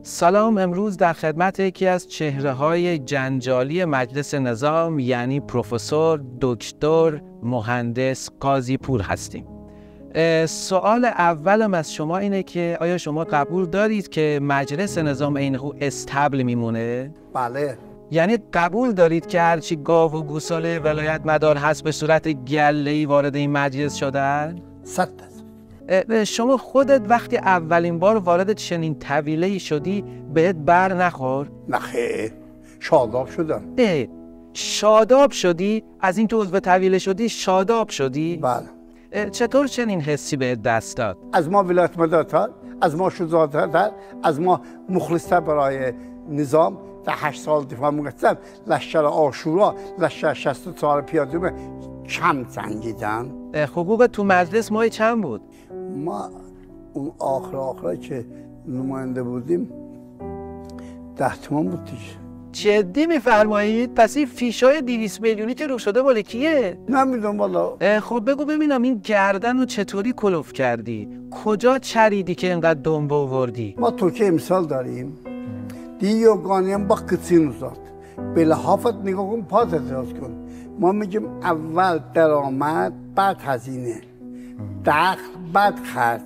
سلام، امروز در خدمت یکی از چهره‌های جنجالی مجلس نظام یعنی پروفسور دکتر مهندس قاضی پور هستیم. سوال اولم از شما اینه که آیا شما قبول دارید که مجلس نظام اینهو استبل میمونه؟ بله. یعنی قبول دارید که هرچی گاو و گوساله ولایت مدار هست به صورت گله‌ای وارد این مجلس شدن؟ 100%. شما خودت وقتی اولین بار وارد چنین طویله‌ای شدی بهت بر نخورد؟ نه خیر، شاداب شدم. شاداب شدی؟ از این تو عضو طویله شدی شاداب شدی؟ بله. چطور چنین حسی بهت دست داد؟ از ما ولایت مدارتر، از ما شجاعتر، از ما مخلصتر برای نظام در 8 سال دفاع می‌کردم. لشکر آشورا، لشکر 64 پیاده کم جنگیدن. حقوق تو مجلس ماهی چند بود؟ ما اون آخر که نماینده بودیم 10 تومان بود دیگه. جدی میفرمایید؟ پس این فیشای 200 میلیونی که رو شده مال کیه؟ نمیدونم والا. خب بگو ببینم این گردن رو چطوری کلوف کردی؟ کجا چریدی که اینقدر دنبه آوردی؟ ما ترکیه مثال داریم. دیوگانیم با قطین uzat. به لحافت نگاه کن، پات اتراز کن. ما میگیم اول درآمد، بعد هزینه، دخل، بعد خرج.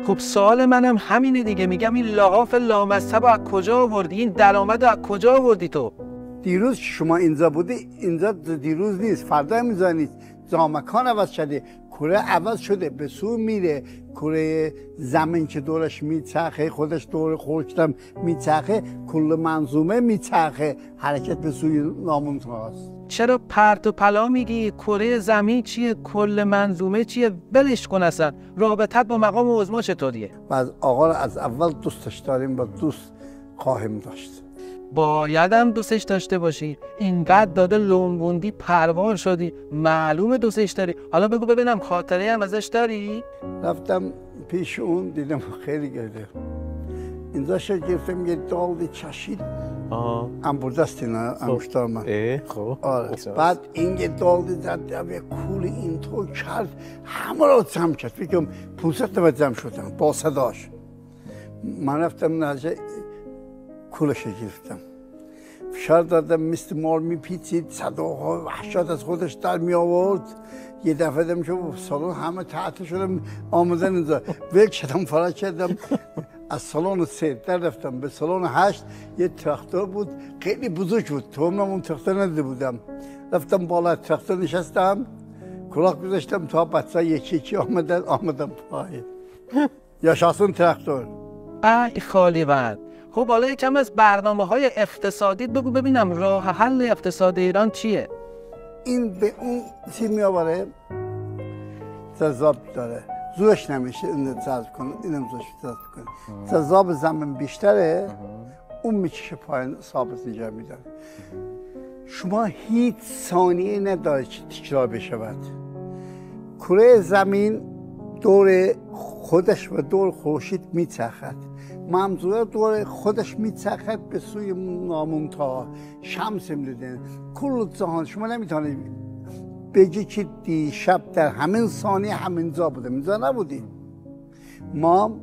خب سوال منم همینه دیگه، میگم این لحاف لامصب از کجا آوردی؟ این درآمد از کجا آوردی تو؟ دیروز که شما اینجا بودی، اینجا دیروز نیست، فردا هم اینجا نیست. زامکان عوض شده، کره عوض شده، به سو میره. کره زمین که دورش میچرخه، خودش دور خورشیدم میچرخه، کل منظومه میچرخه، حرکت به سوی نامونتاست. چرا پرت و پلا میگی؟ کره زمین چیه؟ کل منظومه چیه؟ بلش کن اصلا. رابطت با مقام عظما چطوریه؟ و از آقا را از اول دوستش داریم و دوست خواهیم داشت. بایدم دوستش داشته باشی. اینقدر داده لنگوندی پروار شدی، معلومه دوستش داری. حالا بگو ببینم خاطره هم ازش داری؟ رفتم پیش اون، دیدم خیلی گرده. اینجا شد گرفتم یه دالدی چشید. انبردست اینا انگشتار من. خب آره. بعد این یه دالدی زد، یه کول اینطور کرد، همه رو جمع کرد. فکرم 500 نفر جمع شدن با صداش. من رفتم نجه کولش گرفتم، فشار دادم، مثل مار میپیچید، صداها وحشت از خودش در می آورد. یه دفعه دم که سالن همه تحت شدم، آمدن اینجا ول شدم، فرار کردم. از سالن 3 در رفتم به سالن 8. یه تراکتور بود خیلی بزرگ بود، تو من اون تراکتور ندیده بودم. رفتم بالا تراکتور نشستم، کلاه گذاشتم تا بچه‌ها یکی یکی آمدن پای. یاشاسون تراکتور. ای خالی بند. خب حالا یکم از برنامه‌های اقتصادی بگو ببینم، راه حل اقتصاد ایران چیه؟ این به اون چی میآوره؟ تضاد داره، زورش نمیشه اینو جذب کنه، اینم زورش جذب کنه. تضاد زمین بیشتره، اون میکشه پایین، ثابت نگه میداره. شما هیچ ثانیه نداره که تکرار بشود. کره زمین دور خودش و دور خورشید میچرخد. منظور دور خودش میچرخد به سوی نامونتا. شمس میدن کل جهان. شما نمیتونید بگی که دیشب در همین ثانیه همینجا بودیم، اینجا نبودیم. ما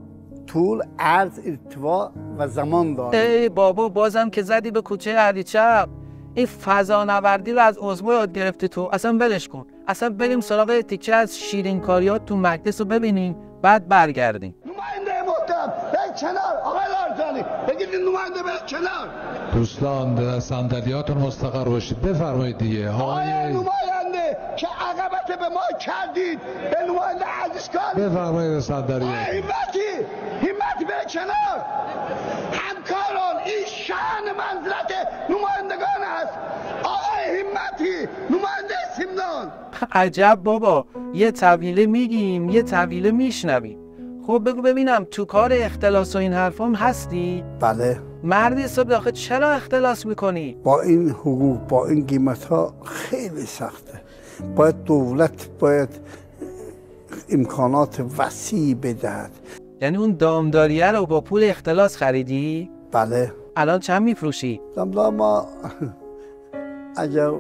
طول، عرض، ارتفاع و زمان داریم. ای بابا، بازم که زدی به کوچه علیچپ. این فضانوردی رو از عظما یاد گرفتی تو. اصلا ولش کن، اصلا بریم سراغ تیکه از شیرینکاریات تو مجلس رو ببینیم، بعد برگردیم. نماینده محترم به کنار، آقای لارزانی بگید نماینده به کنار. دوستان در صندلیاتون مستقر باشید. بفرمایید دیگه. آقای نماینده که عقبت به ما کردید، به نماینده عزیز کردید. بفرمایید صندلی. همتی به کنار. همکاران، این شأن منزلت نمایندگان است. آقای همتی نماینده سیمنان. عجب بابا، یه طویله میگیم یه طویله میشنویم. خب بگو ببینم تو کار اختلاس و این حرفام هستی؟ بله. مردی حساب داخل چرا اختلاس میکنی؟ با این حقوق، با این قیمت ها خیلی سخته. باید دولت امکانات وسیع بدهد. یعنی اون دامداریه رو با پول اختلاس خریدی؟ بله. الان چند میفروشی؟ ما اگر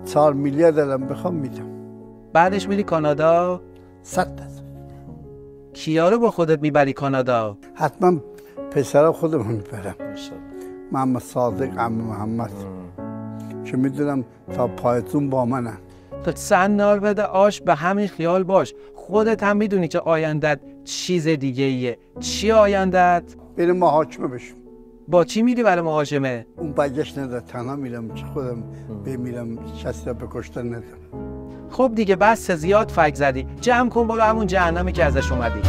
4 میلیارد الان بخوام میدم. بعدش میری کانادا؟ 100%. کیا رو با خودت میبری کانادا؟ حتما پسر خودم میبرم. محمد صادق، عمو محمد که میدونم تا پایتون با منن. تو سنار بده آش، به همین خیال باش. خودت هم میدونی که آیندت چیز دیگه ایه. چی آیندت؟ بریم محاکمه بشم. با چی میری برای محاکمه؟ اون برگشت نداره، تنها میرم که خودم بمیرم، کسی را به کشتن ندارم. خب دیگه بس زیاد فک زدی، جمع کن برو همون جهنمی که ازش اومدی.